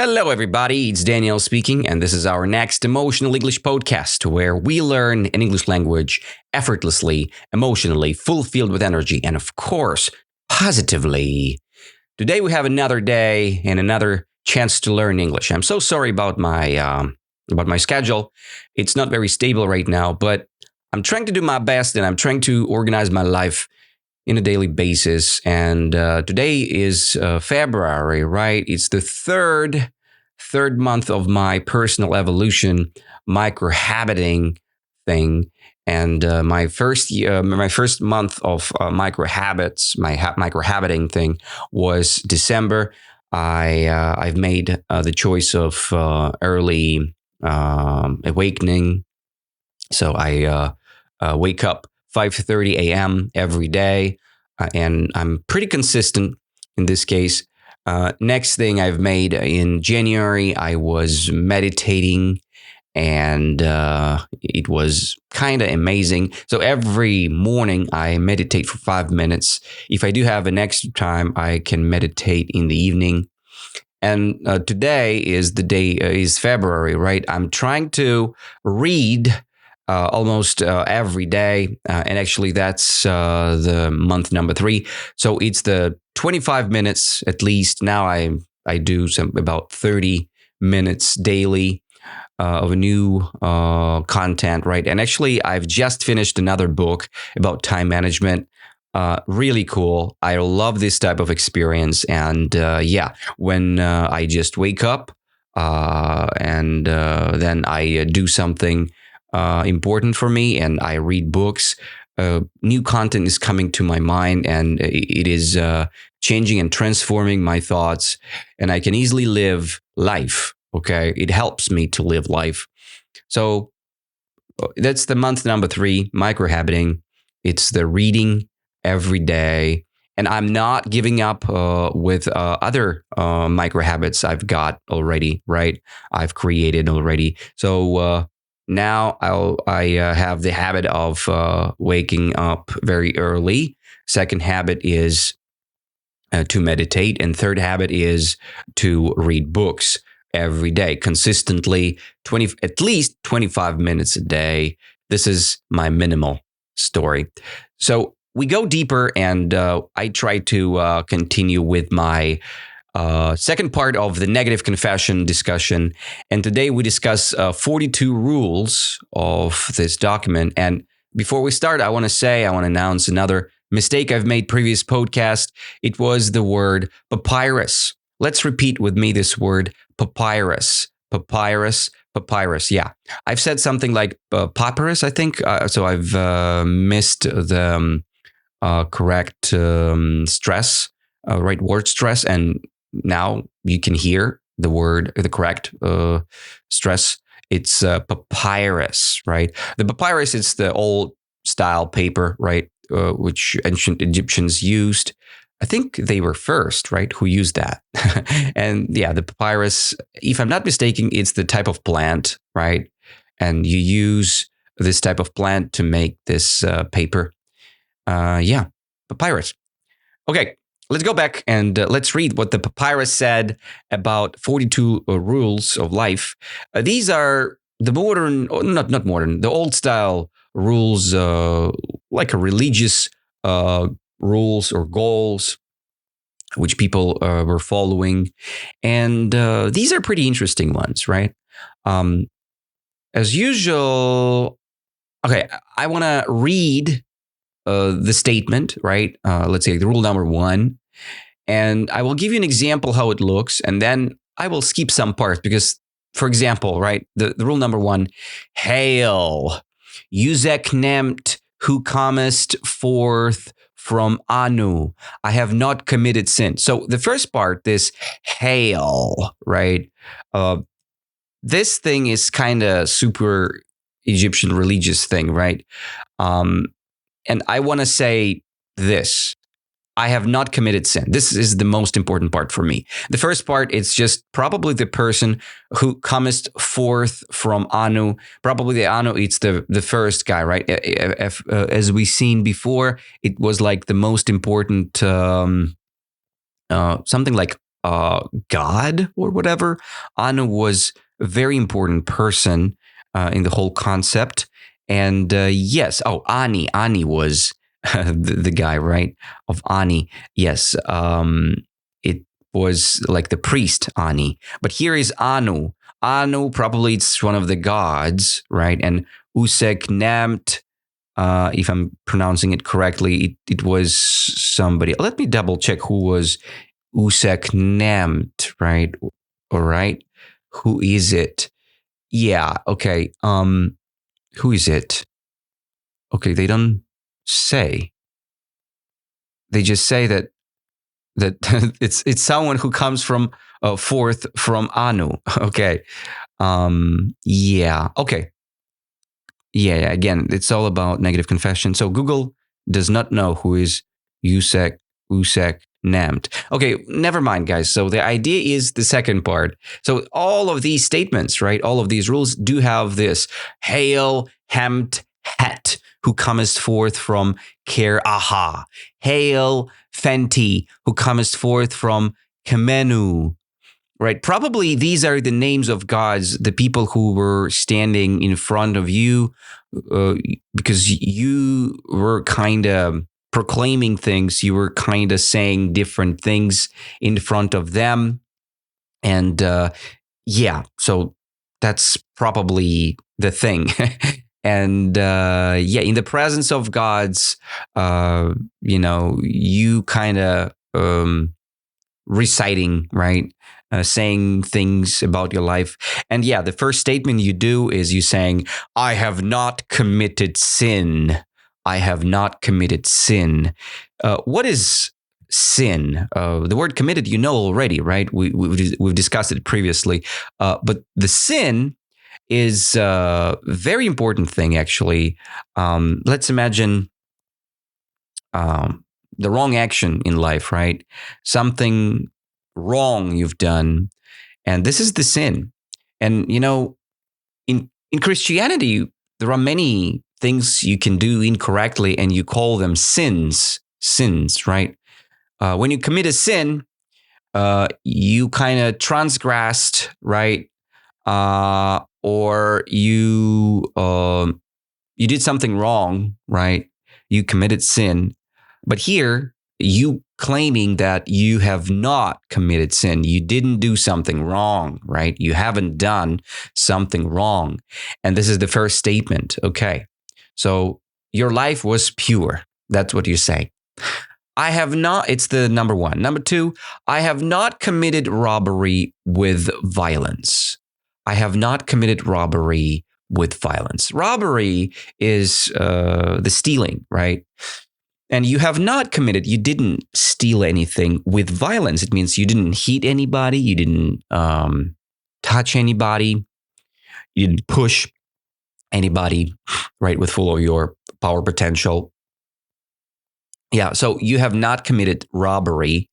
Hello, everybody. It's Daniel speaking, and this is our next Emotional English podcast where we learn an English language effortlessly, emotionally, fulfilled with energy, and of course, positively. Today, we have another day and another chance to learn English. I'm so sorry about my schedule. It's not very stable right now, but I'm trying to do my best, and I'm trying to organize my life in a daily basis. And today is February, right? It's the third month of my personal evolution, microhabiting thing. And my first month of microhabiting thing was December. I've made the choice of early awakening. So I wake up 5:30 a.m. every day, and I'm pretty consistent in this case. Next thing I've made in January, I was meditating, and it was kind of amazing. So every morning I meditate for 5 minutes. If I do have an extra time, I can meditate in the evening. And today is the day is February, right? I'm trying to read almost every day. And actually, that's the month number 3. So it's the 25 minutes at least. Now I do about 30 minutes daily of a new content, right? And actually, I've just finished another book about time management. Really cool. I love this type of experience. And when I just wake up and then I do something important for me, and I read books. New content is coming to my mind, and it is changing and transforming my thoughts, and I can easily live life. Okay, it helps me to live life. So that's the month number 3, microhabiting. It's the reading every day, and I'm not giving up with other microhabits I've got already. Right, I've created already. So. Now I have the habit of waking up very early. Second habit is to meditate. And third habit is to read books every day, consistently, at least 25 minutes a day. This is my minimal story. So we go deeper, and I try to continue with my second part of the negative confession discussion. And today we discuss 42 rules of this document. And before we start, I want to announce another mistake I've made previous podcast. It was the word papyrus. Let's repeat with me this word papyrus. Papyrus. Yeah. I've said something like papyrus, I think. So I've missed the correct stress, right word stress. And now you can hear the correct stress. It's papyrus, right? The papyrus is the old style paper, right? Which ancient Egyptians used. I think they were first, right? Who used that? And yeah, the papyrus, if I'm not mistaken, it's the type of plant, right? And you use this type of plant to make this paper. Papyrus. Okay. Let's go back and let's read what the papyrus said about 42 rules of life. These are the not modern, the old style rules, like a religious rules or goals, which people were following. And these are pretty interesting ones, right? As usual, okay, I want to read the statement, right? Let's say the rule number 1. And I will give you an example how it looks, and then I will skip some parts because, for example, right, the rule number 1, hail, Jusek nemt who comest forth from Anu. I have not committed sin. So the first part, this hail, right? This thing is kind of super Egyptian religious thing, right? And I want to say this. I have not committed sin. This is the most important part for me. The first part, it's just probably the person who comest forth from Anu. Probably the Anu, it's the first guy, right? As we seen before, it was like the most important, something like god or whatever. Anu was a very important person in the whole concept. And yes, Ani was the guy, right? Of Ani. Yes, it was like the priest Ani. But here is Anu. Anu, probably it's one of the gods, right? And Usek Namt, if I'm pronouncing it correctly, it was somebody. Let me double check who was Usek Namt, right? All right. Who is it? Yeah, okay. Who is it? Okay, they don't say. They just say that it's someone who comes from forth from Anu. Okay. Yeah. Okay. Yeah. Again, it's all about negative confession. So Google does not know who is Usek Namt. Okay, never mind, guys. So the idea is the second part. So all of these statements, right? All of these rules do have this: Hail, Hemt, Het, who comest forth from Ker Aha. Hail, Fenty, who comest forth from Kemenu. Right? Probably these are the names of gods, the people who were standing in front of you, because you were kind of proclaiming things. You were kind of saying different things in front of them. And yeah, so that's probably the thing. And yeah, in the presence of gods, you kind of reciting, right? Saying things about your life. And yeah, the first statement you do is you saying, I have not committed sin. I have not committed sin. What is sin? The word committed, you know already, right? We've discussed it previously. But the sin is a very important thing, actually. Let's imagine the wrong action in life, right? Something wrong you've done, and this is the sin. And in Christianity, there are many things you can do incorrectly, and you call them sins, right? When you commit a sin, you kind of transgressed, right? Or you did something wrong, right? You committed sin. But here, you claiming that you have not committed sin. You didn't do something wrong, right? You haven't done something wrong. And this is the first statement. Okay. So your life was pure. That's what you say. I have not, it's the number one. Number two, I have not committed robbery with violence. I have not committed robbery with violence. Robbery is the stealing, right? And you have not committed, you didn't steal anything with violence. It means you didn't hit anybody, you didn't touch anybody, you didn't push anybody, right, with full of your power potential. Yeah, so you have not committed robbery.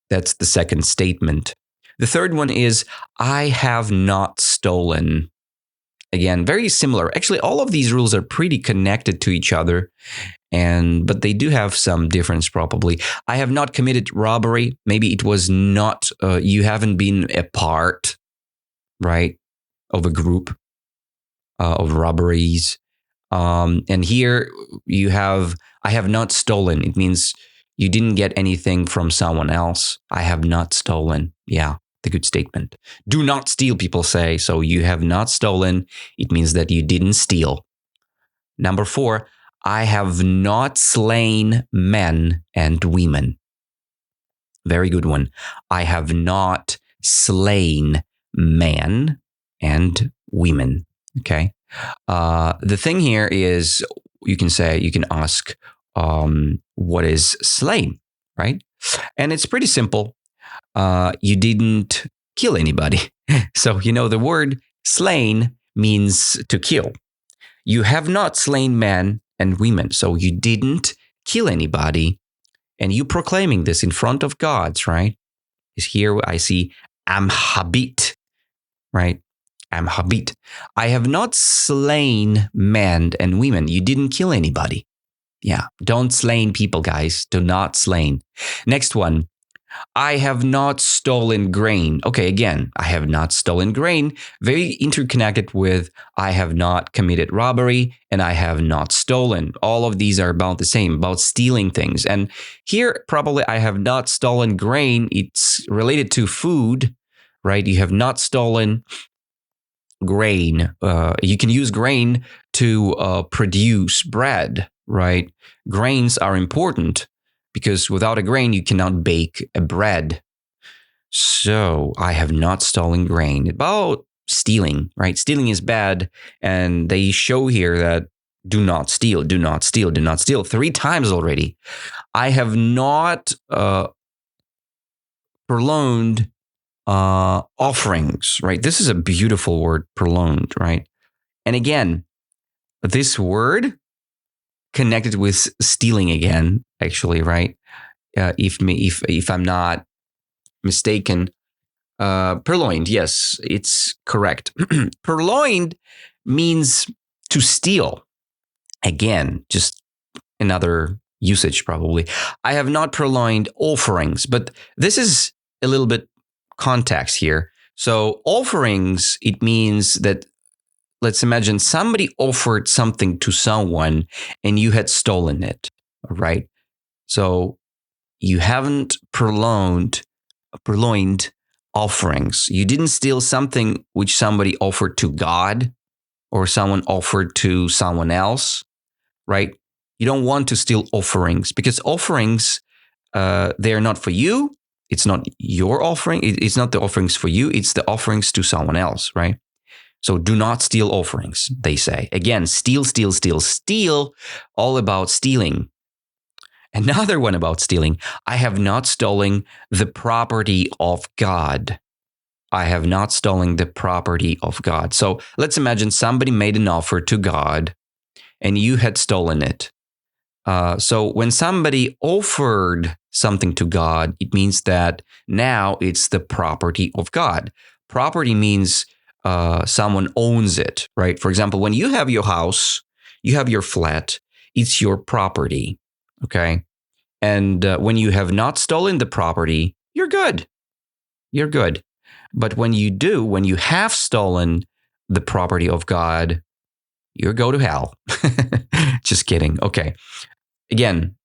That's the second statement. The third one is, I have not stolen. Again, very similar. Actually, all of these rules are pretty connected to each other. But they do have some difference probably. I have not committed robbery. Maybe it was not, you haven't been a part, right, of a group of robberies. And here you have, I have not stolen. It means you didn't get anything from someone else. I have not stolen. Yeah, the good statement. Do not steal, people say. So you have not stolen. It means that you didn't steal. Number 4, I have not slain men and women. Very good one. I have not slain men and women. Okay. The thing here is, you can ask, what is slain, right? And it's pretty simple. You didn't kill anybody. So, the word slain means to kill. You have not slain men and women. So you didn't kill anybody. And you proclaiming this in front of gods, right? Is here I see Amhabit, right? Amhabit. I have not slain men and women. You didn't kill anybody. Yeah. Don't slain people, guys. Do not slain. Next one. I have not stolen grain. Okay, again, I have not stolen grain. Very interconnected with I have not committed robbery and I have not stolen. All of these are about the same, about stealing things. And here, probably I have not stolen grain. It's related to food, right? You have not stolen grain. You can use grain to produce bread, right? Grains are important because without a grain, you cannot bake a bread. So I have not stolen grain. About stealing, right? Stealing is bad. And they show here that do not steal, do not steal, do not steal 3 times already. I have not purloined offerings, right? This is a beautiful word, purloined, right? And again, this word connected with stealing again, actually, right? If I'm not mistaken, purloined, yes, it's correct. Purloined means to steal. Again, just another usage probably. I have not purloined offerings, but this is a little bit context here. So offerings, it means that let's imagine somebody offered something to someone and you had stolen it, right? So you haven't purloined offerings. You didn't steal something which somebody offered to God or someone offered to someone else, right? You don't want to steal offerings because offerings, they are not for you. It's not your offering. It's not the offerings for you. It's the offerings to someone else, right? So do not steal offerings, they say. Again, steal, steal, steal, steal, all about stealing. Another one about stealing. I have not stolen the property of God. I have not stolen the property of God. So let's imagine somebody made an offer to God and you had stolen it. So when somebody offered something to God, it means that now it's the property of God. Property means someone owns it, right? For example, when you have your house, you have your flat, it's your property, okay? And when you have not stolen the property, you're good. You're good. But when you have stolen the property of God, you go to hell. Just kidding. Okay. Again,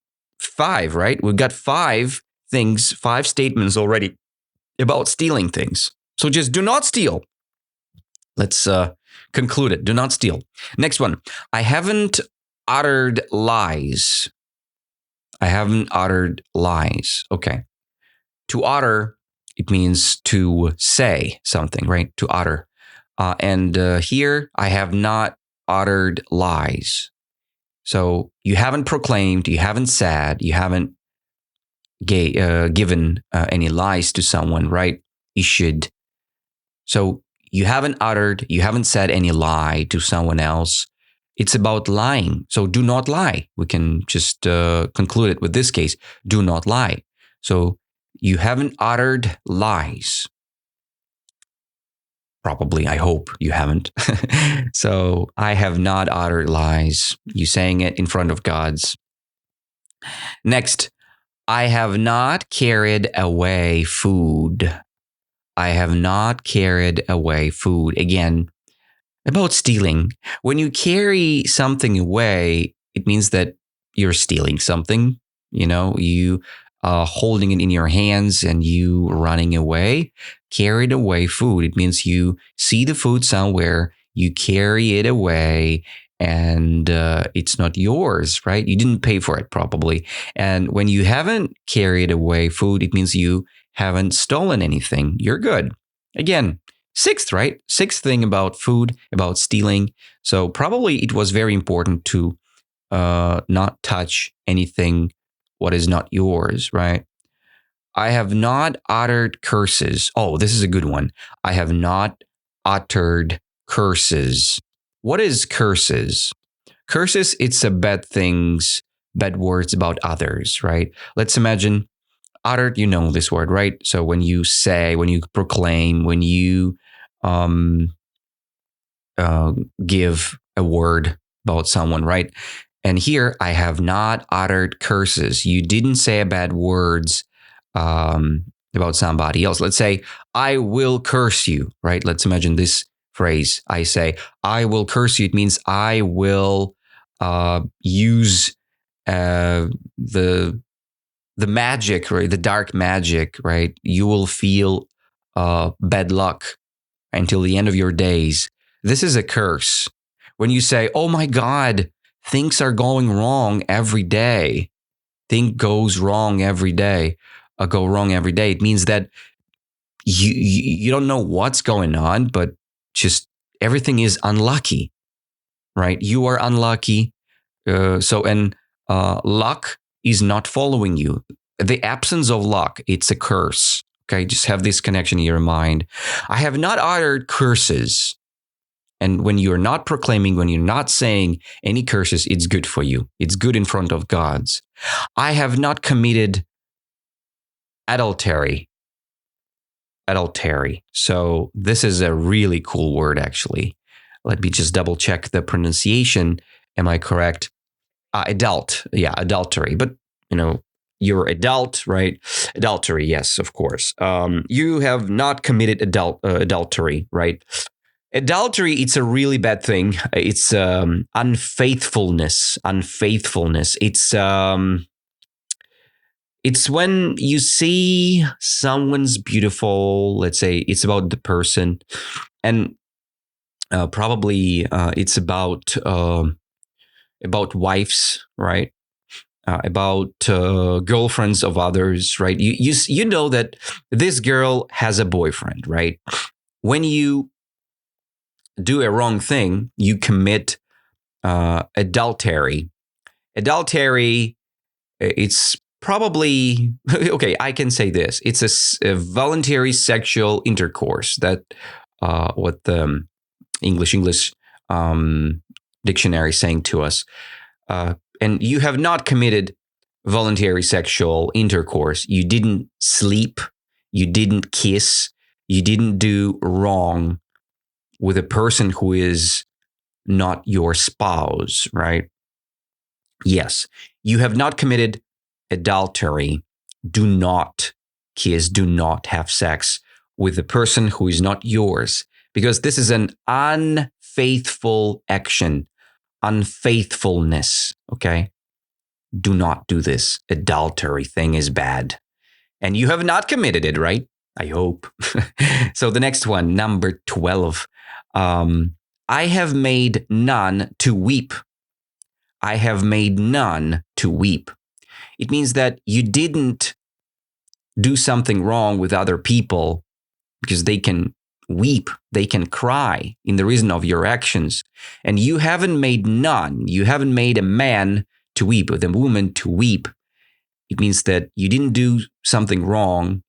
5, right? We've got 5 things, 5 statements already about stealing things. So just do not steal. Let's conclude it. Do not steal. Next one. I haven't uttered lies. I haven't uttered lies. Okay. To utter, it means to say something, right? To utter. And here, I have not uttered lies. So you haven't proclaimed, you haven't said, you haven't given any lies to someone, right? You should. So you haven't uttered, you haven't said any lie to someone else. It's about lying. So do not lie. We can just conclude it with this case. Do not lie. So you haven't uttered lies. Probably, I hope you haven't. So I have not uttered lies. You saying it in front of God's. Next, I have not carried away food. I have not carried away food. Again, about stealing. When you carry something away, it means that you're stealing something. You know, you holding it in your hands and you running away. Carried away food. It means you see the food somewhere, you carry it away, and it's not yours, right? You didn't pay for it probably. And when you haven't carried away food, it means you haven't stolen anything. You're good. Again, 6th, right? 6th thing about food, about stealing. So probably it was very important to not touch anything what is not yours, right? I have not uttered curses. Oh, this is a good one. I have not uttered curses. What is curses? Curses, it's a bad things, bad words about others, right? Let's imagine uttered, you know this word, right? So when you say, when you proclaim, when you give a word about someone, right? And here, I have not uttered curses. You didn't say bad words about somebody else. Let's say, I will curse you, right? Let's imagine this phrase. I say, I will curse you. It means I will use the magic, right? The dark magic, right? You will feel bad luck until the end of your days. This is a curse. When you say, oh my God, things are going wrong every day. Thing goes wrong every day. Go wrong every day. It means that you don't know what's going on, but just everything is unlucky, right? You are unlucky. Luck is not following you. The absence of luck, it's a curse. Okay, just have this connection in your mind. I have not uttered curses. And when you're not proclaiming, when you're not saying any curses, it's good for you. It's good in front of God's. I have not committed adultery. Adultery. So this is a really cool word, actually. Let me just double check the pronunciation. Am I correct? Adult. Yeah, adultery. But, you're adult, right? Adultery, yes, of course. You have not committed adultery, right? Adultery, it's a really bad thing. It's unfaithfulness. Unfaithfulness. It's when you see someone's beautiful. Let's say it's about the person, and probably it's about wives, right? About girlfriends of others, right? You know that this girl has a boyfriend, right? When you do a wrong thing, you commit adultery. Adultery, it's probably okay. I can say this: it's a voluntary sexual intercourse. That what the English dictionary is saying to us. And you have not committed voluntary sexual intercourse. You didn't sleep. You didn't kiss. You didn't do wrong with a person who is not your spouse, right? Yes, you have not committed adultery. Do not kiss. Do not have sex with a person who is not yours, because this is an unfaithful action. Unfaithfulness, okay? Do not do this. Adultery thing is bad. And you have not committed it, right? I hope. So the next one, number 12. I have made none to weep. I have made none to weep. It means that you didn't do something wrong with other people because they can weep, they can cry in the reason of your actions. And you haven't made none. You haven't made a man to weep or the woman to weep. It means that you didn't do something wrong.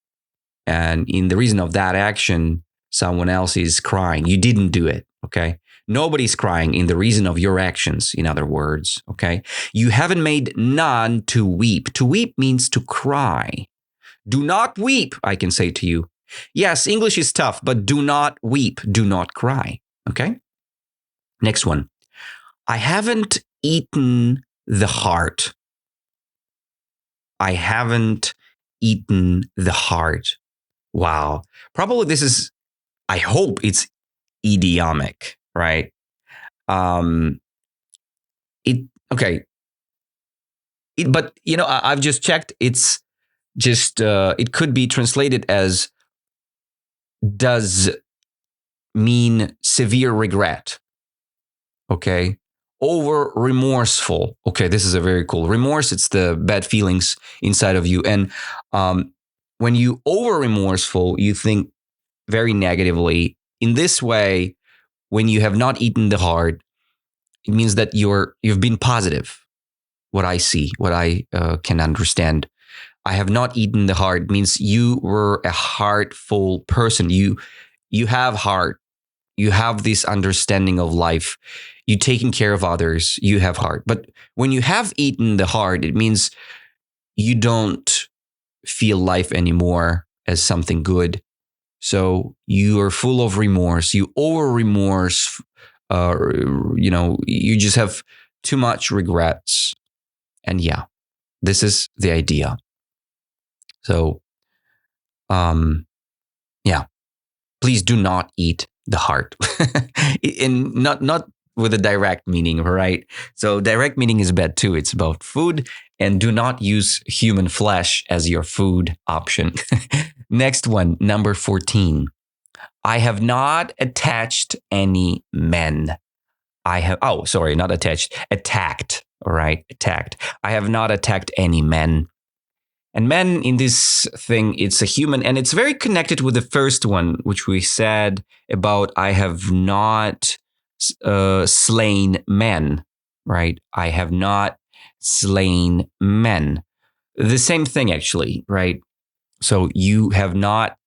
And in the reason of that action, someone else is crying. You didn't do it. Okay. Nobody's crying in the reason of your actions, in other words. Okay. You haven't made none to weep. To weep means to cry. Do not weep, I can say to you. Yes, English is tough, but do not weep. Do not cry. Okay. Next one. I haven't eaten the heart. I haven't eaten the heart. Wow. Probably this is, I hope it's idiomic, right? But I've just checked. It's just, it could be translated as does mean severe regret. Okay. Over remorseful. Okay. This is a very cool remorse. It's the bad feelings inside of you. And when you over remorseful, you think very negatively. In this way, when you have not eaten the heart, it means that you've been positive. What I see, what I can understand. I have not eaten the heart means you were a heartful person. You have heart. You have this understanding of life. You taking care of others. You have heart. But when you have eaten the heart, it means you don't feel life anymore as something good. So you are full of remorse. You over remorse. You just have too much regrets. And yeah, this is the idea. So Um, yeah, please do not eat the heart. In not with a direct meaning, right? So direct meaning is bad too. It's about food, and do not use human flesh as your food option. Next one, number 14. I have not attached any men. I have, oh, sorry, not attached, attacked. All right, attacked. I have not attacked any men. And men in this thing, it's a human, and it's very connected with the first one, which we said about I have not slain men, right? I have not slain men. The same thing, actually, right? So you have not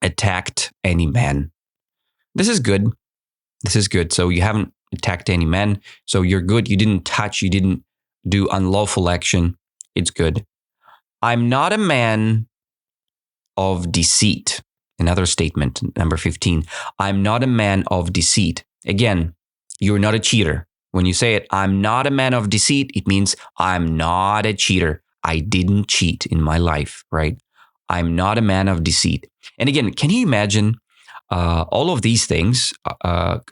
attacked any men. This is good. This is good. So you haven't attacked any men. So you're good. You didn't touch, you didn't do unlawful action. It's good. I'm not a man of deceit. Another statement, number 15. I'm not a man of deceit. Again, you're not a cheater. When you say it, I'm not a man of deceit, it means I'm not a cheater. I didn't cheat in my life, right? I'm not a man of deceit. And again, can you imagine all of these things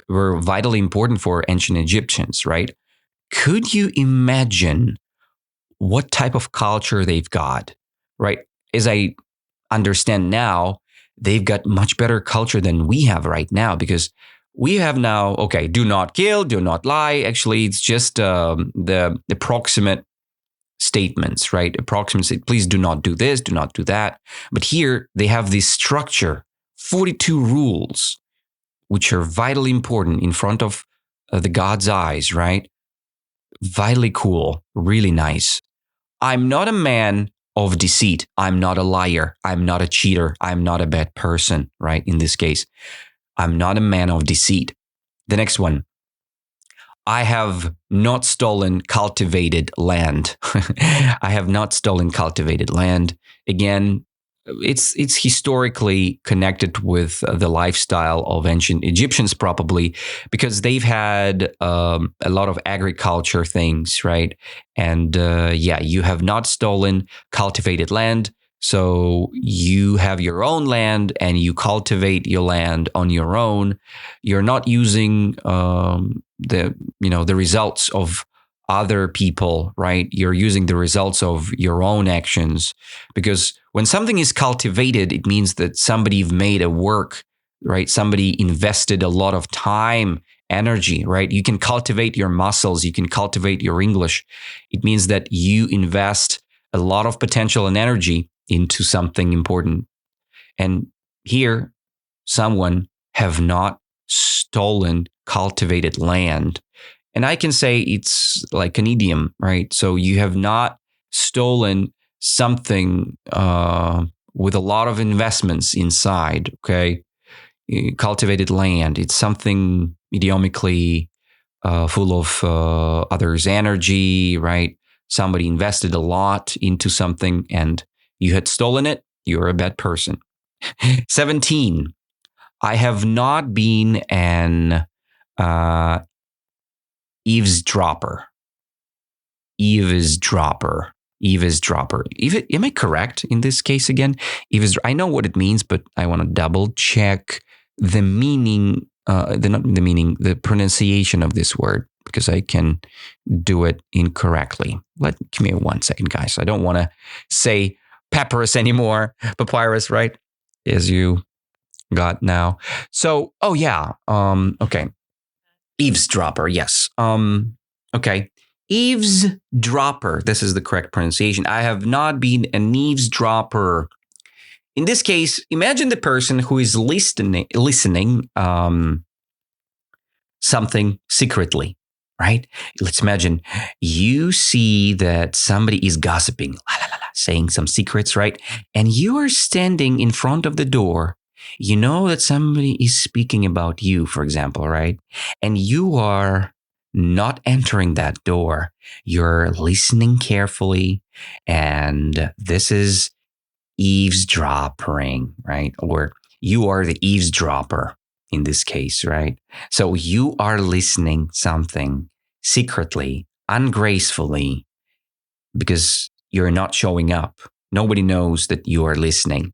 were vitally important for ancient Egyptians, right? Could you imagine what type of culture they've got, right? As I understand now, they've got much better culture than we have right now, because we have now, okay, do not kill, do not lie. Actually, it's just the approximate statements, right? Approximate, please do not do this, do not do that. But here they have this structure, 42 rules, which are vitally important in front of the God's eyes, right? Vitally cool, really nice. I'm not a man of deceit. I'm not a liar. I'm not a cheater. I'm not a bad person, right? In this case, I'm not a man of deceit. The next one. I have not stolen cultivated land. I have not stolen cultivated land. Again, it's historically connected with the lifestyle of ancient Egyptians, probably because they've had a lot of agriculture things, right? And yeah, you have not stolen cultivated land. So you have your own land and you cultivate your land on your own. You're not using the results of other people, right? You're using the results of your own actions, because when something is cultivated, it means that somebody made a work, right? Somebody invested a lot of time, energy, right? You can cultivate your muscles, you can cultivate your English. It means that you invest a lot of potential and energy into something important. And here, someone have not stolen cultivated land. And I can say it's like an idiom, right? So you have not stolen something with a lot of investments inside, okay? Cultivated land. It's something idiomically full of others' energy, right? Somebody invested a lot into something and you had stolen it. You're a bad person. 17. I have not been an eavesdropper. Eavesdropper. Eavesdropper. Am I correct in this case again? I know what it means, but I want to double check the meaning, the pronunciation of this word, because I can do it incorrectly. Give me 1 second, guys. I don't want to say papyrus anymore. Papyrus, right? As you got now. So, oh yeah. Okay. Eavesdropper. Yes. Okay. Eavesdropper. This is the correct pronunciation. I have not been an eavesdropper. In this case, imagine the person who is listening something secretly, right? Let's imagine you see that somebody is gossiping, saying some secrets, right? And you are standing in front of the door. You know that somebody is speaking about you, for example, right? And you are not entering that door. You're listening carefully. And this is eavesdropping, right? Or you are the eavesdropper in this case, right? So you are listening something secretly, ungracefully, because you're not showing up. Nobody knows that you are listening.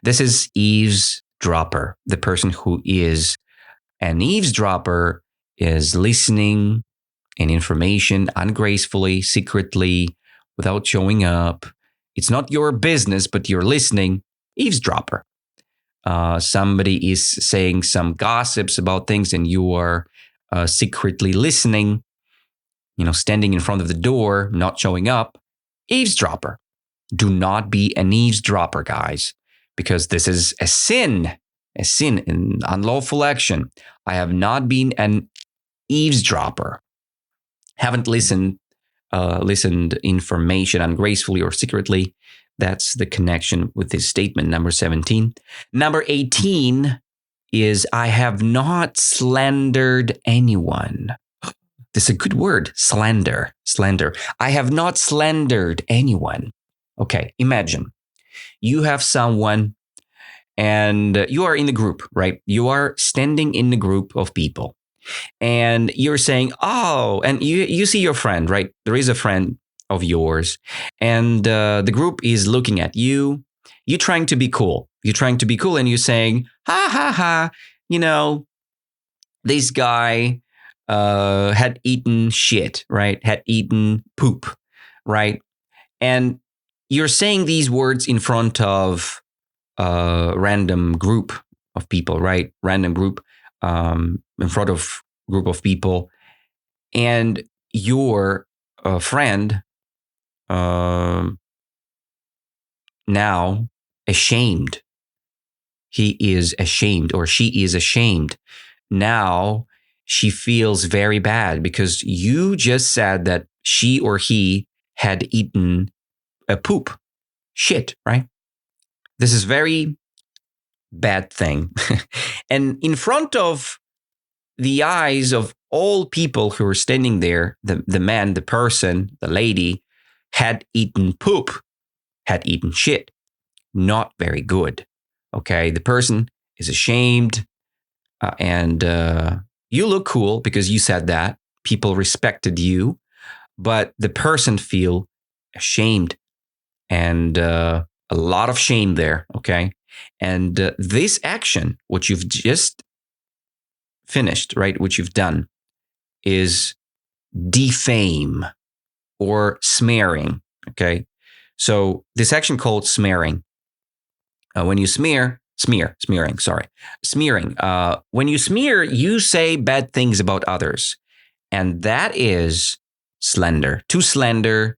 This is eavesdropper. The person who is an eavesdropper is listening and information ungracefully, secretly, without showing up. It's not your business, but you're listening. Eavesdropper. Somebody is saying some gossips about things, and you are secretly listening. Standing in front of the door, not showing up. Eavesdropper. Do not be an eavesdropper, guys, because this is a sin, an unlawful action. I have not been an eavesdropper. Haven't listened information ungracefully or secretly. That's the connection with this statement, number 17. Number 18 is I have not slandered anyone. This is a good word, slander. I have not slandered anyone. Okay, imagine you have someone and you are in the group, right? You are standing in the group of people and you're saying, oh, and you see your friend, right? There is a friend of yours and the group is looking at you. You're trying to be cool. And you're saying, ha, ha, ha, this guy had eaten shit, right? Had eaten poop, right? And you're saying these words in front of a random group of people, right? Random group in front of group of people, and your friend now ashamed. He is ashamed or she is ashamed. Now she feels very bad because you just said that she or he had eaten a poop, shit, right? This is very bad thing. And in front of the eyes of all people who were standing there, the man, the person, the lady had eaten poop, had eaten shit. Not very good. Okay, the person is ashamed and you look cool because you said that. People respected you, but the person feel ashamed and a lot of shame there. Okay, and this action, what you've just finished, right, which you've done, is defame or smearing. Okay, so this action called smearing. When you smearing. Smearing. When you smear, you say bad things about others, and that is slander. To slander,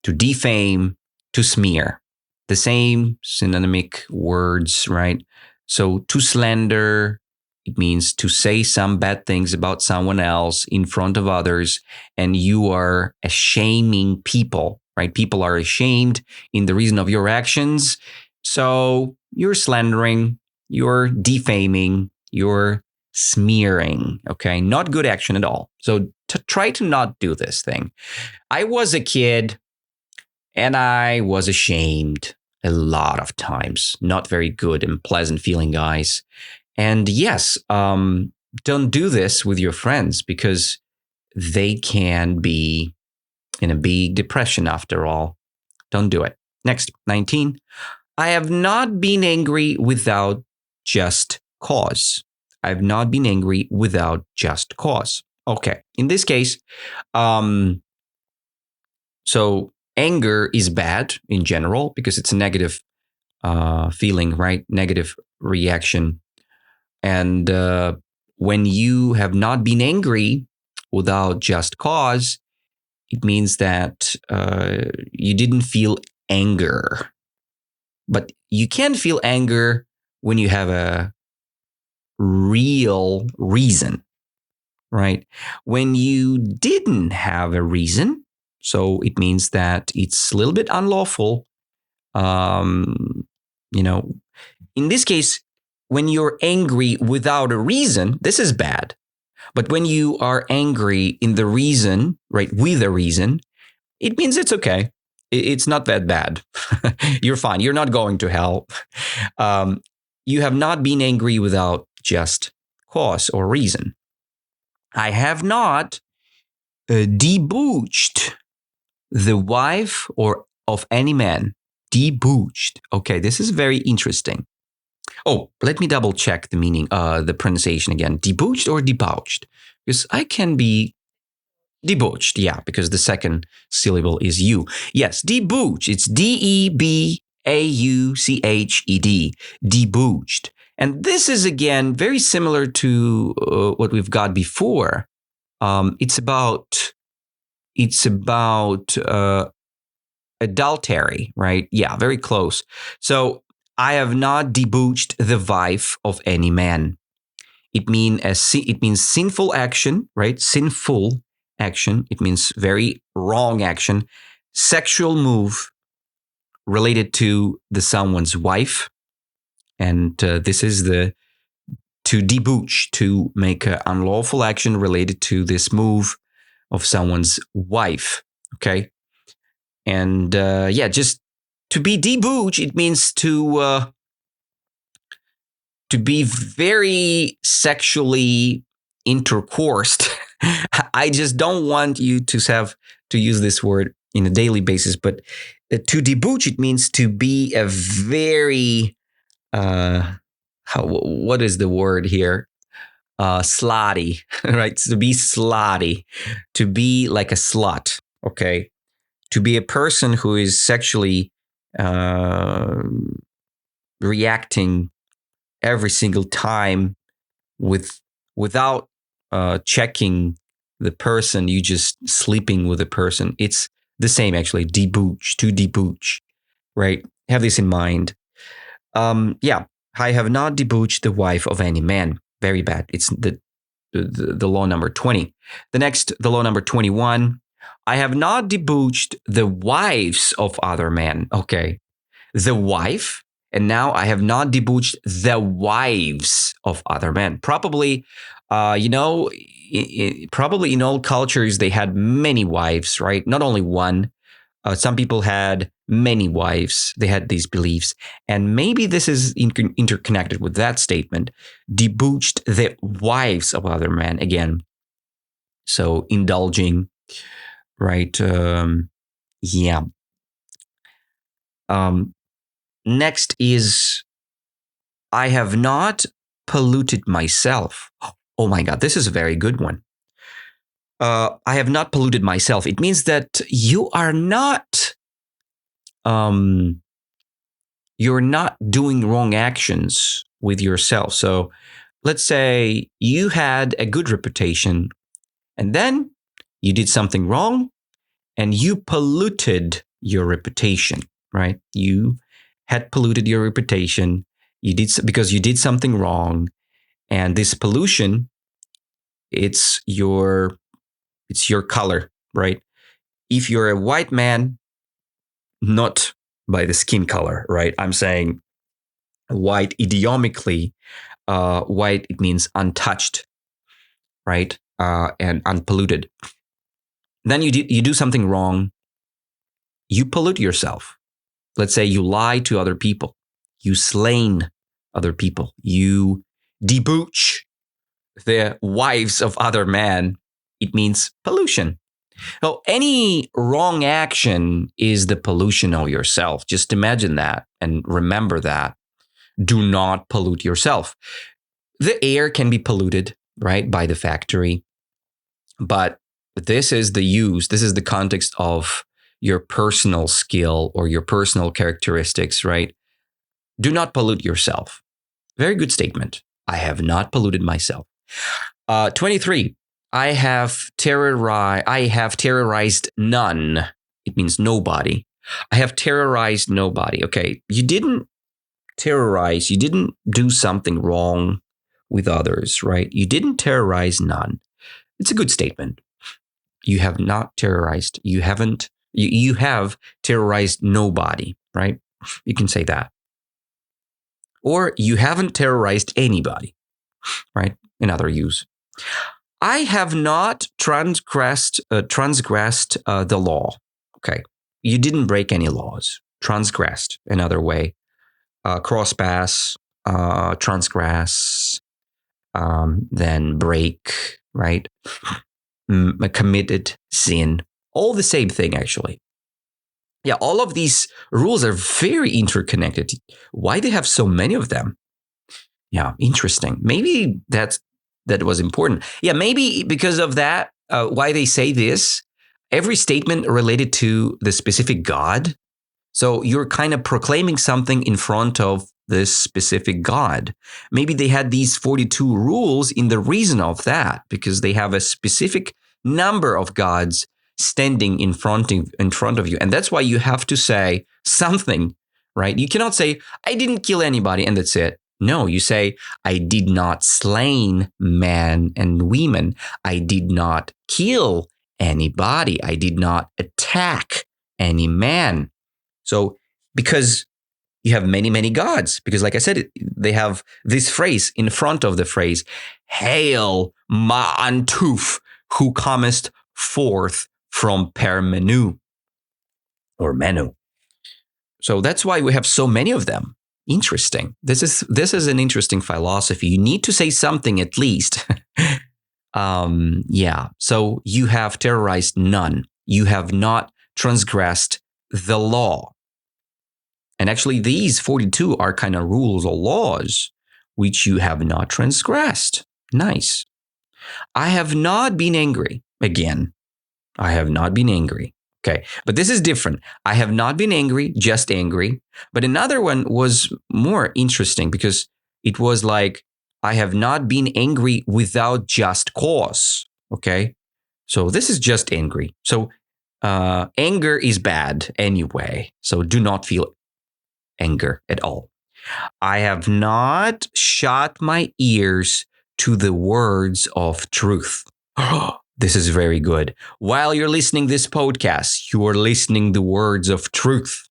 to defame, to smear. The same synonymic words, right? So to slander, it means to say some bad things about someone else in front of others, and you are shaming people, right? People are ashamed in the reason of your actions. So you're slandering, you're defaming, you're smearing, okay? Not good action at all. So try to not do this thing. I was a kid and I was ashamed a lot of times. Not very good and pleasant feeling, guys. And yes, don't do this with your friends because they can be in a big depression after all. Don't do it. Next, 19. I have not been angry without just cause. I have not been angry without just cause. Okay, in this case, so anger is bad in general because it's a negative feeling, right? Negative reaction. And when you have not been angry without just cause, it means that you didn't feel anger. But you can feel anger when you have a real reason, right? When you didn't have a reason, so it means that it's a little bit unlawful. In this case, when you're angry without a reason, this is bad. But when you are angry in the reason, right, with a reason, it means it's okay. It's not that bad. You're fine. You're not going to hell. You have not been angry without just cause or reason. I have not debauched the wife or of any man. Debauched. Okay, this is very interesting. Oh, let me double check the meaning, the pronunciation again. Debauched or debauched? Because I can be debauched, yeah, because the second syllable is U. Yes, debauched. It's Debauched. Debauched. And this is, again, very similar to what we've got before. It's about adultery, right? Yeah, very close. So I have not debauched the wife of any man. It means sinful action, right? Sinful action. It means very wrong action. Sexual move related to someone's wife, and this is to debauch, to make an unlawful action related to this move of someone's wife. Okay, and just to be debauched, it means to be very sexually intercoursed. I just don't want you to use this word in a daily basis, but to debauch, it means to be a very what is the word here? Slutty, right? To be slutty, to be like a slut. Okay, to be a person who is sexually reacting every single time without checking the person. You just sleeping with the person. It's the same, actually. Debauch, to debauch, right? Have this in mind. I have not debauched the wife of any man. Very bad. It's the law number 20. The law number 21. I have not debauched the wives of other men. Okay. The wife. And now I have not debauched the wives of other men. Probably, probably in all cultures, they had many wives, right? Not only one. Some people had many wives. They had these beliefs. And maybe this is interconnected with that statement. Debauched the wives of other men. Again, so indulging, right? Next is, I have not polluted myself. Oh my God, this is a very good one. I have not polluted myself. It means that you are not, you're not doing wrong actions with yourself. So let's say you had a good reputation and then you did something wrong and you polluted your reputation, right? You had polluted your reputation. Because you did something wrong, and this pollution, it's your color, right? If you're a white man, not by the skin color, right? I'm saying white idiomically. White, it means untouched, right? And unpolluted. Then you do something wrong. You pollute yourself. Let's say you lie to other people. You slain other people. You debauch the wives of other men. It means pollution. So any wrong action is the pollution of yourself. Just imagine that and remember that. Do not pollute yourself. The air can be polluted, right, by the factory. But this is the context of your personal skill or your personal characteristics, right? Do not pollute yourself. Very good statement. I have not polluted myself. 23. I have terrorized none. It means nobody. I have terrorized nobody. Okay, you didn't terrorize. You didn't do something wrong with others, right? You didn't terrorize none. It's a good statement. You have not terrorized. You have terrorized nobody, right? You can say that. Or you haven't terrorized anybody, right? Another use. I have not transgressed the law. Okay. You didn't break any laws. Transgressed, another way. Cross pass, transgress, then break, right? Committed sin. All the same thing, actually. Yeah, all of these rules are very interconnected. Why they have so many of them? Yeah, interesting. Maybe that was important. Yeah, maybe because of that, why they say this, every statement related to the specific God. So you're kind of proclaiming something in front of this specific God. Maybe they had these 42 rules in the reason of that, because they have a specific number of gods standing in front of you. And that's why you have to say something, right? You cannot say, I didn't kill anybody, and that's it. No, you say, I did not slain men and women. I did not kill anybody. I did not attack any man. So, because you have many, many gods, because like I said, they have this phrase in front of the phrase, Hail Ma'antuf, who comest forth from Per Menu or Menu. So that's why we have so many of them. Interesting. This is an interesting philosophy. You need to say something at least. Yeah. So you have terrorized none. You have not transgressed the law. And actually, these 42 are kind of rules or laws which you have not transgressed. Nice. I have not been angry. Again, I have not been angry. Okay. But this is different. I have not been angry, just angry. But another one was more interesting because it was like, I have not been angry without just cause. Okay. So this is just angry. So anger is bad anyway. So do not feel anger at all. I have not shut my ears to the words of truth. This is very good. While you're listening this podcast, you are listening the words of truth,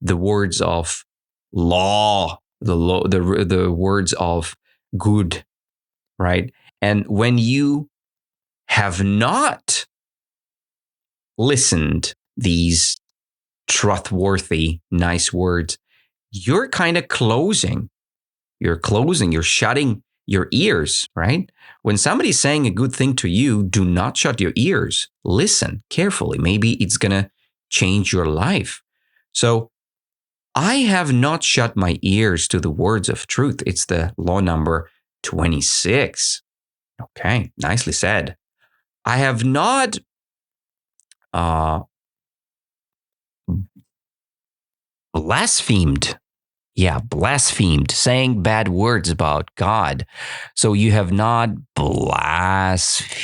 the words of law, the words of good, right? And when you have not listened these trustworthy, nice words, you're kind of closing. You're shutting your ears, right? When somebody's saying a good thing to you, do not shut your ears. Listen carefully. Maybe it's going to change your life. So I have not shut my ears to the words of truth. It's the law number 26. Okay, nicely said. I have not blasphemed. Yeah, blasphemed, saying bad words about God. So you have not blasphemed.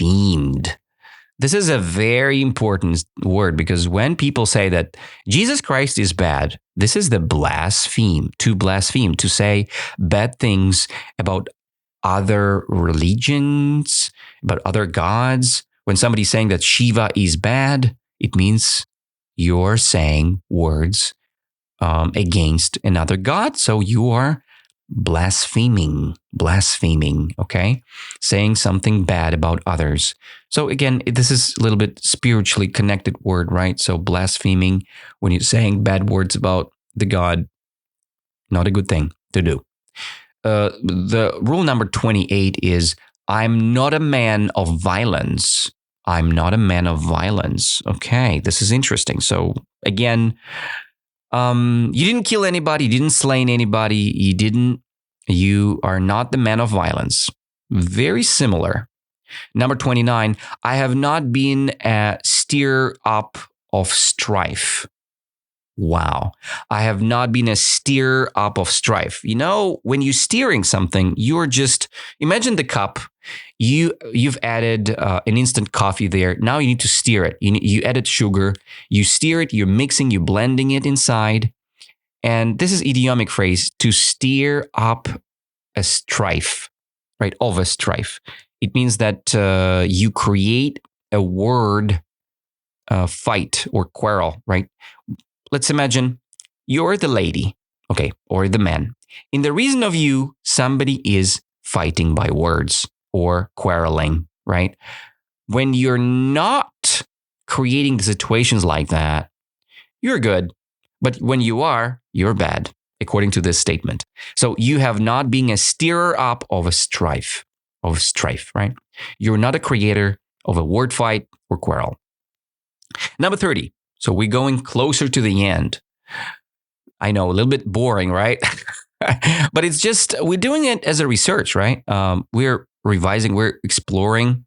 This is a very important word because when people say that Jesus Christ is bad, this is the blaspheme, to say bad things about other religions, about other gods. When somebody's saying that Shiva is bad, it means you're saying words against another god. So you are blaspheming, okay? Saying something bad about others. So again, this is a little bit spiritually connected word, right? So blaspheming, when you're saying bad words about the god, not a good thing to do. The rule number 28 is, I'm not a man of violence. I'm not a man of violence. Okay, this is interesting. So again, you didn't kill anybody, you didn't slay anybody, you are not the man of violence. Very similar. Number 29, I have not been a stir up of strife. Wow. I have not been a stir up of strife. You know, when you're steering something, you're just, imagine the cup. You've added an instant coffee there. Now you need to stir it. You added sugar. You stir it. You're mixing. You're blending it inside. And this is idiomatic phrase, to stir up a strife, right? Of a strife. It means that you create a word fight or quarrel, right? Let's imagine you're the lady, okay, or the man. In the reason of you, somebody is fighting by words or quarreling, right? When you're not creating the situations like that, you're good. But when you are, you're bad, according to this statement. So you have not been a stirrer up of a strife, right? You're not a creator of a word fight or quarrel. Number 30. So we're going closer to the end. I know, a little bit boring, right? But it's just, we're doing it as a research, right? We're revising, we're exploring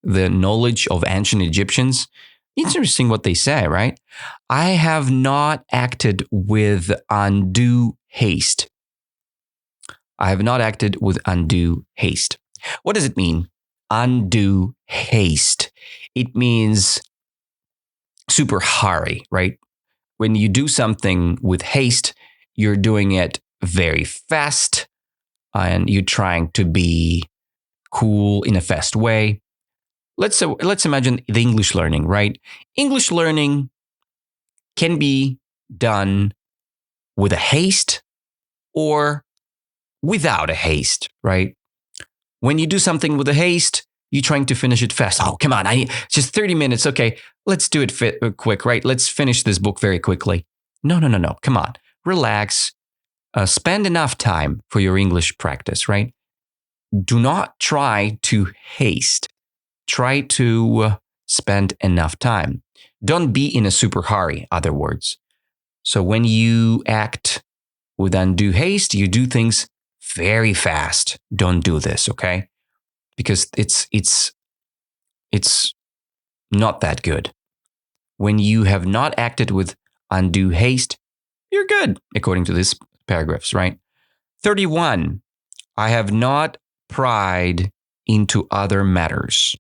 the knowledge of ancient Egyptians. Interesting what they say, right? I have not acted with undue haste. I have not acted with undue haste. What does it mean? Undue haste. It means super hurry, right? When you do something with haste, you're doing it very fast and you're trying to be cool in a fast way. Let's imagine the English learning, right? English learning can be done with a haste or without a haste, right? When you do something with a haste, you're trying to finish it fast. Oh, come on, just 30 minutes. Okay, let's do it quick, right? Let's finish this book very quickly. No. Come on, relax. Spend enough time for your English practice, right? Do not try to haste. Try to spend enough time. Don't be in a super hurry, other words. So when you act with undue haste, you do things very fast. Don't do this, okay? Because it's not that good. When you have not acted with undue haste, you're good, according to these paragraphs, right? 31, I have not pried into other matters.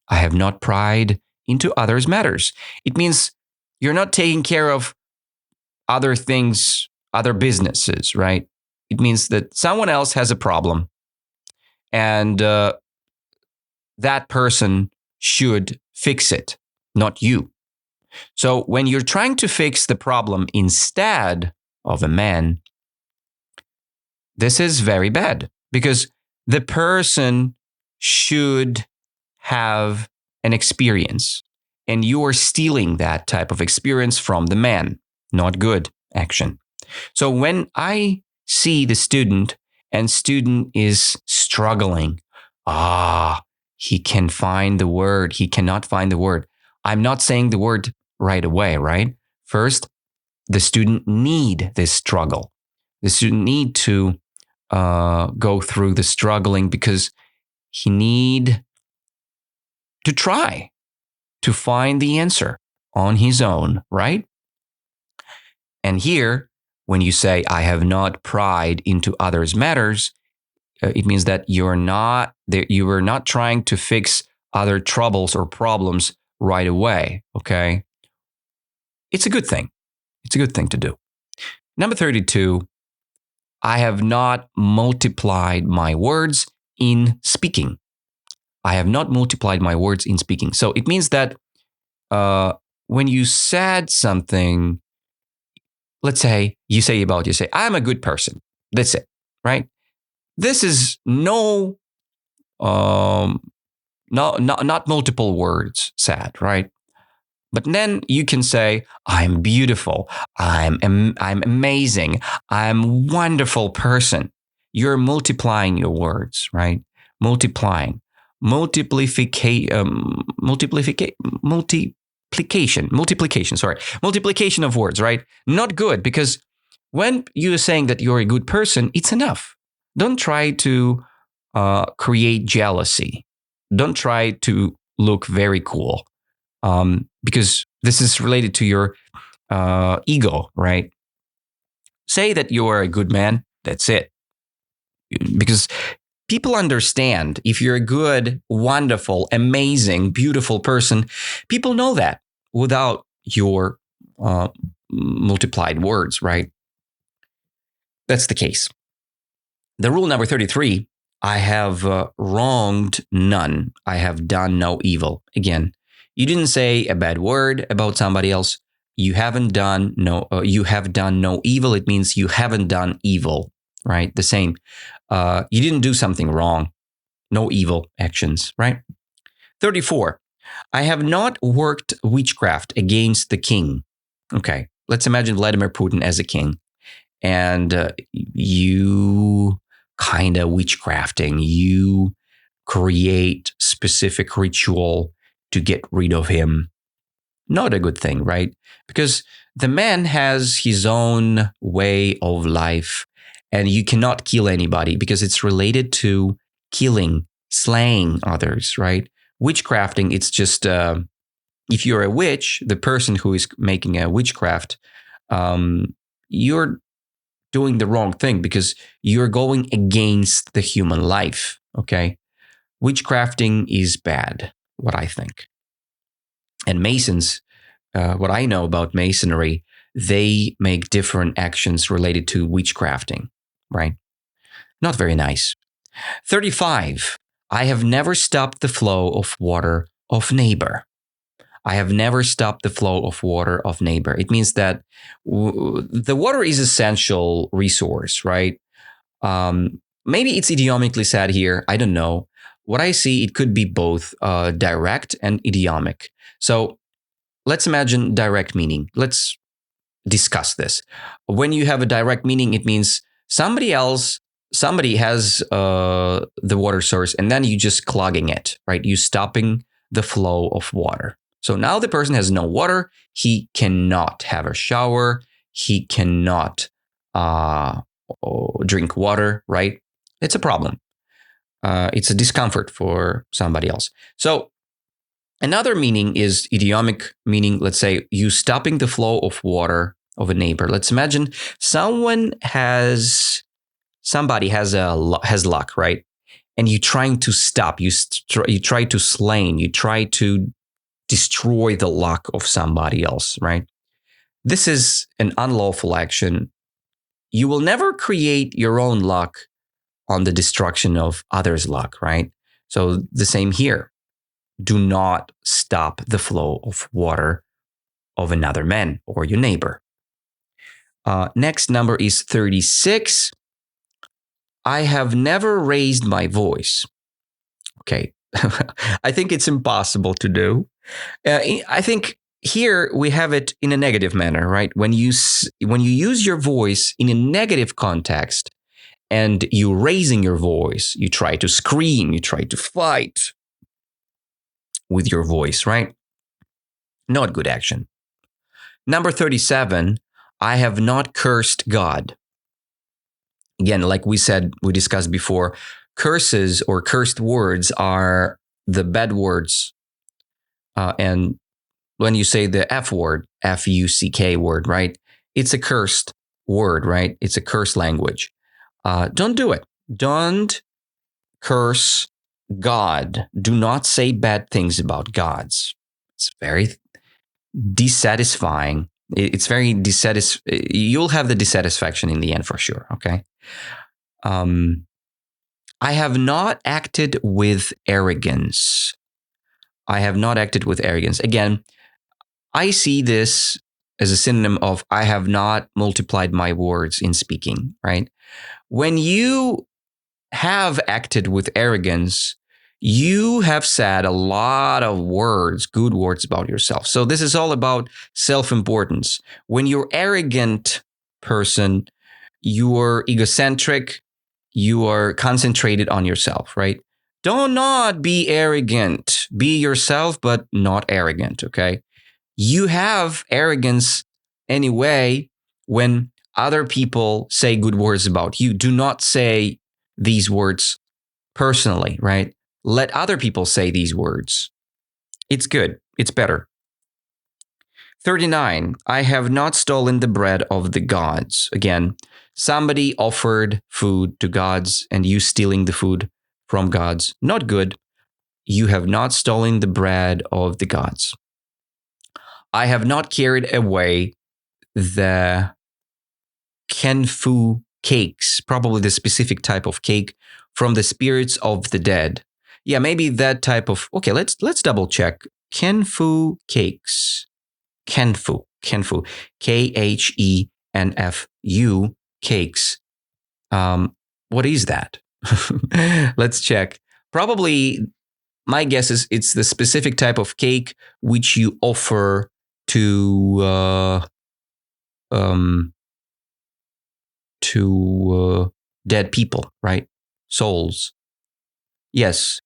I have not pried into others' matters. It means you're not taking care of other things, other businesses, right? It means that someone else has a problem and that person should fix it, not you. So when you're trying to fix the problem instead of a man, this is very bad because the person should have an experience and you are stealing that type of experience from the man. Not good action. So when I see the student and student is struggling, he can find the word. He cannot find the word. I'm not saying the word right away, right? First, the student need this struggle. The student need to go through the struggling because he need to try to find the answer on his own, right? And here, when you say, I have not pried into others' matters, it means that you are not trying to fix other troubles or problems right away, okay? It's a good thing. It's a good thing to do. Number 32, I have not multiplied my words in speaking. I have not multiplied my words in speaking. So it means that when you said something, let's say you say, I'm a good person. That's it, right? This is not multiple words said, right? But then you can say, I'm beautiful. I'm amazing. I'm a wonderful person. You're multiplying your words, right? Multiplication, multiplication of words, right? Not good, because when you're saying that you're a good person, it's enough. Don't try to create jealousy. Don't try to look very cool, because this is related to your ego, right? Say that you're a good man. That's it. Because people understand if you're a good, wonderful, amazing, beautiful person, people know that without your multiplied words, right? That's the case. The rule number 33, I have wronged none. I have done no evil. Again, you didn't say a bad word about somebody else. You have done no evil. It means you haven't done evil, right? The same. You didn't do something wrong. No evil actions, right? 34. I have not worked witchcraft against the king. Okay, let's imagine Vladimir Putin as a king. And you kind of witchcrafting. You create specific ritual to get rid of him. Not a good thing, right? Because the man has his own way of life, and you cannot kill anybody because it's related to killing, slaying others, right? Witchcrafting, it's just if you're a witch, the person who is making a witchcraft, you're doing the wrong thing because you're going against the human life, okay? Witchcrafting is bad, what I think. And Masons, what I know about Masonry, they make different actions related to witchcrafting, right? Not very nice. 35. I have never stopped the flow of water of neighbor. I have never stopped the flow of water of neighbor. It means that the water is essential resource, right? Maybe it's idiomically said here. I don't know. What I see, it could be both direct and idiomic. So let's imagine direct meaning. Let's discuss this. When you have a direct meaning, it means somebody has the water source, and then you just clogging it, right? You stopping the flow of water. So now the person has no water. He cannot have a shower. He cannot drink water, right? It's a problem. It's a discomfort for somebody else. So another meaning is idiomic meaning. Let's say you stopping the flow of water of a neighbor. Let's imagine somebody has luck, right? And you trying to stop. You try to slay. You try to destroy the luck of somebody else, right? This is an unlawful action. You will never create your own luck on the destruction of others' luck, right? So the same here. Do not stop the flow of water of another man or your neighbor. Next number is 36. I have never raised my voice. Okay. I think it's impossible to do. I think here we have it in a negative manner, right? When you use your voice in a negative context and you raising your voice, you try to scream, you try to fight with your voice, right? Not good action. Number 37, I have not cursed God. Again, like we discussed before, curses or cursed words are the bad words. And when you say the F word, F-U-C-K word, right? It's a cursed word, right? It's a cursed language. Don't do it. Don't curse God. Do not say bad things about gods. It's very dissatisfying. It's very You'll have the dissatisfaction in the end for sure. Okay. I have not acted with arrogance. I have not acted with arrogance. Again, I see this as a synonym of I have not multiplied my words in speaking, right? When you have acted with arrogance, you have said a lot of words, good words about yourself. So this is all about self-importance. When you're arrogant person, you are egocentric, you are concentrated on yourself, right? Do not be arrogant. Be yourself, but not arrogant, okay? You have arrogance anyway when other people say good words about you. Do not say these words personally, right? Let other people say these words. It's good. It's better. 39. I have not stolen the bread of the gods. Again, somebody offered food to gods and you stealing the food from gods. Not good. You have not stolen the bread of the gods. I have not carried away the kenfu cakes, probably the specific type of cake from the spirits of the dead. Yeah, maybe that type of. Okay, let's double check. Kenfu cakes. Kenfu. Khenfu cakes. What is that? Let's check. Probably my guess is it's the specific type of cake which you offer to dead people, right? Souls. Yes.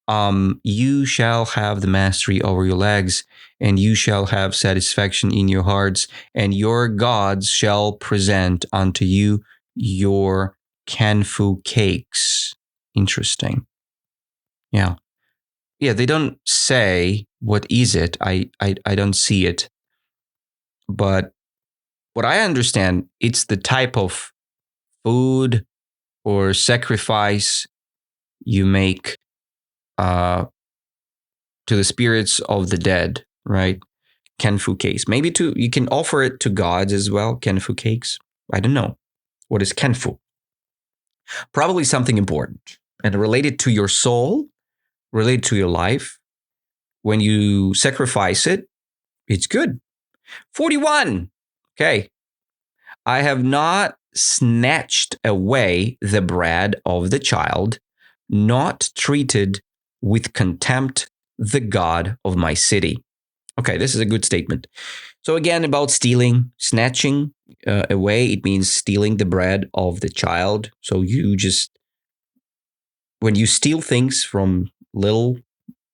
You shall have the mastery over your legs, and you shall have satisfaction in your hearts, and your gods shall present unto you your canfu cakes. Interesting. Yeah. Yeah, they don't say what is it. I don't see it. But what I understand, it's the type of food or sacrifice you make to the spirits of the dead, right? Kenfu cakes. Maybe you can offer it to gods as well. Kenfu cakes. I don't know. What is Kenfu? Probably something important and related to your soul, related to your life. When you sacrifice it, it's good. 41. Okay. I have not snatched away the bread of the child, not treated with contempt the God of my city. Okay, this is a good statement. So again, about stealing, snatching away, it means stealing the bread of the child. So when you steal things from little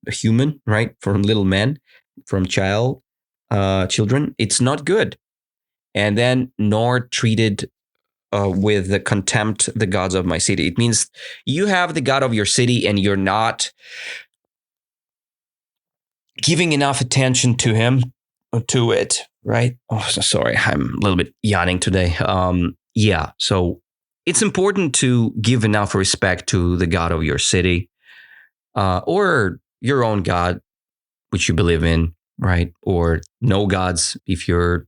human, right, from little men, from children, it's not good. And then nor treated with the contempt the gods of my city. It means you have the God of your city and you're not giving enough attention to him, to it, right? Oh, sorry, I'm a little bit yawning today. Yeah, so it's important to give enough respect to the God of your city, or your own God, which you believe in, right? Or no gods if you're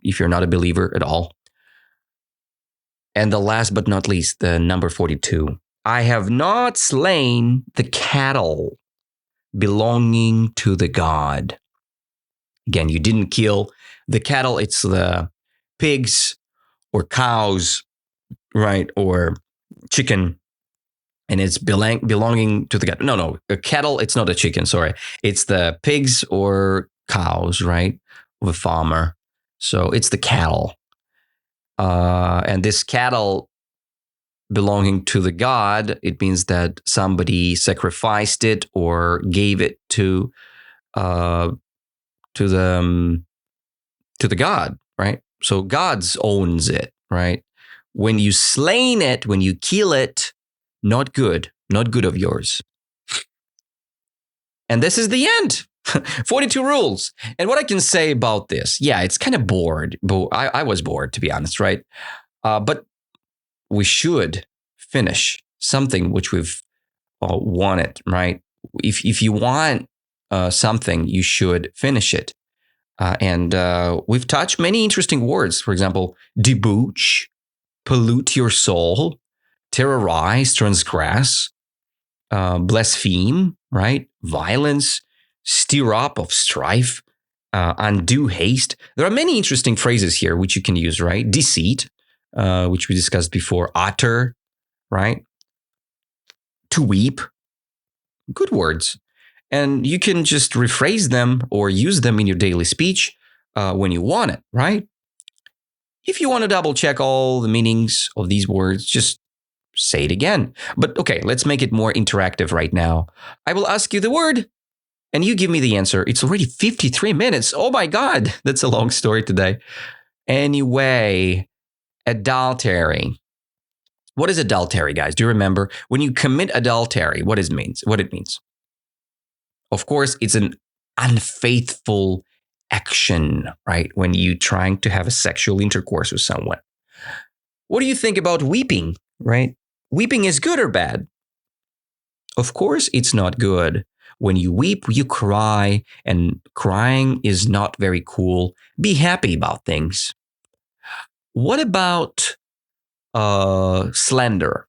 not a believer at all. And the last but not least, the number 42. I have not slain the cattle belonging to the God. Again, you didn't kill the cattle. It's the pigs or cows, right? Or chicken. And it's belonging to the God. No, a cattle, it's not a chicken, sorry. It's the pigs or cows, right? Of a farmer. So it's the cattle. And this cattle belonging to the God, it means that somebody sacrificed it or gave it to the God, right? So God's owns it, right? When you slain it, when you kill it, not good of yours. And this is the end. 42 rules. And what I can say about this, yeah, it's kind of bored. But I was bored, to be honest, right? But we should finish something which we've wanted, right? If you want something, you should finish it. And we've touched many interesting words. For example, debauch, pollute your soul, terrorize, transgress, blaspheme, right? Violence, stir up of strife, undue haste. There are many interesting phrases here which you can use, right? Deceit, which we discussed before, utter, right? To weep, good words. And you can just rephrase them or use them in your daily speech when you want it, right? If you want to double check all the meanings of these words, just say it again. But okay, let's make it more interactive right now. I will ask you the word and you give me the answer. It's already 53 minutes. Oh my God, that's a long story today. Anyway, adultery. What is adultery, guys? Do you remember? When you commit adultery, what it means? Of course, it's an unfaithful action, right? When you're trying to have a sexual intercourse with someone. What do you think about weeping, right? Weeping is good or bad? Of course, it's not good. When you weep, you cry, and crying is not very cool. Be happy about things. What about slandering?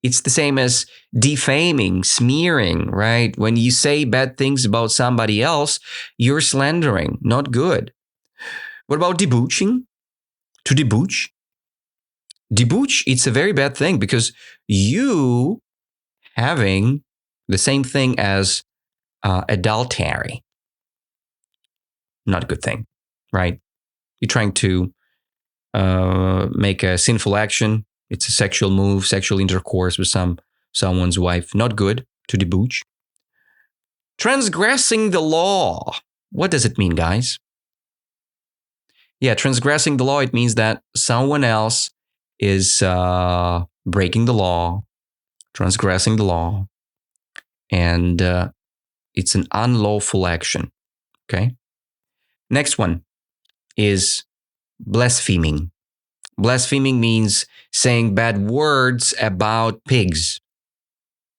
It's the same as defaming, smearing, right? When you say bad things about somebody else, you're slandering, not good. What about debauching? To debauch? Debauch, it's a very bad thing because you having the same thing as adultery. Not a good thing, right? You're trying to make a sinful action. It's a sexual move, sexual intercourse with some someone's wife. Not good to debauch. Transgressing the law. What does it mean, guys? Yeah, transgressing the law, it means that someone else is breaking the law, transgressing the law, and it's an unlawful action. Okay. Next one is blaspheming. Blaspheming means saying bad words about pigs.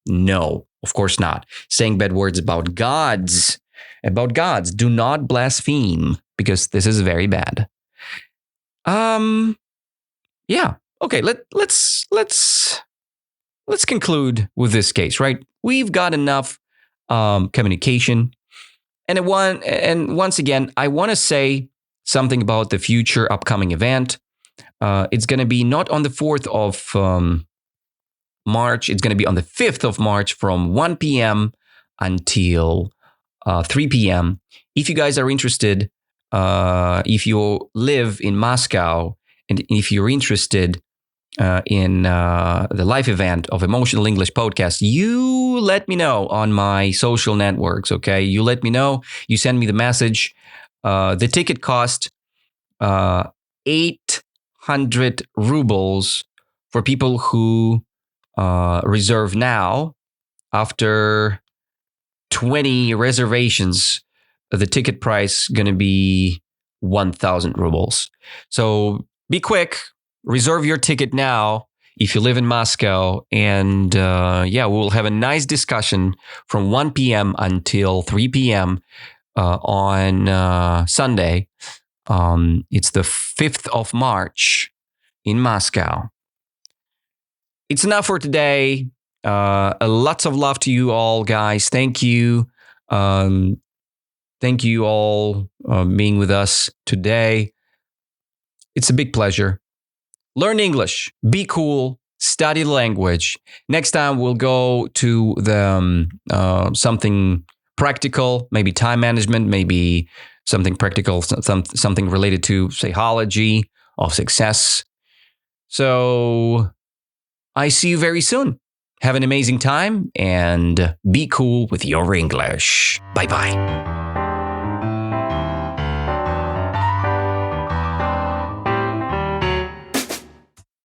No, of course not. Saying bad words about gods. Do not blaspheme, because this is very bad. Yeah. Okay, let's conclude with this case, right? We've got enough communication. And once again, I want to say something about the future upcoming event. It's going to be not on the 4th of March. It's going to be on the 5th of March from 1 p.m. until 3 p.m. If you guys are interested, if you live in Moscow, and if you're interested in the live event of Emotional English Podcast, you let me know on my social networks, okay? You let me know. You send me the message. The ticket cost 800 rubles for people who reserve now. After 20 reservations, the ticket price going to be 1,000 rubles. So be quick, reserve your ticket now if you live in Moscow. And we'll have a nice discussion from 1 p.m. until 3 p.m. On Sunday. It's the 5th of March in Moscow. It's enough for today. Lots of love to you all, guys. Thank you. Thank you all being with us today. It's a big pleasure. Learn English. Be cool. Study the language. Next time we'll go to the something practical, maybe time management, maybe something practical, something related to psychology of success. So I see you very soon. Have an amazing time and be cool with your English. Bye-bye.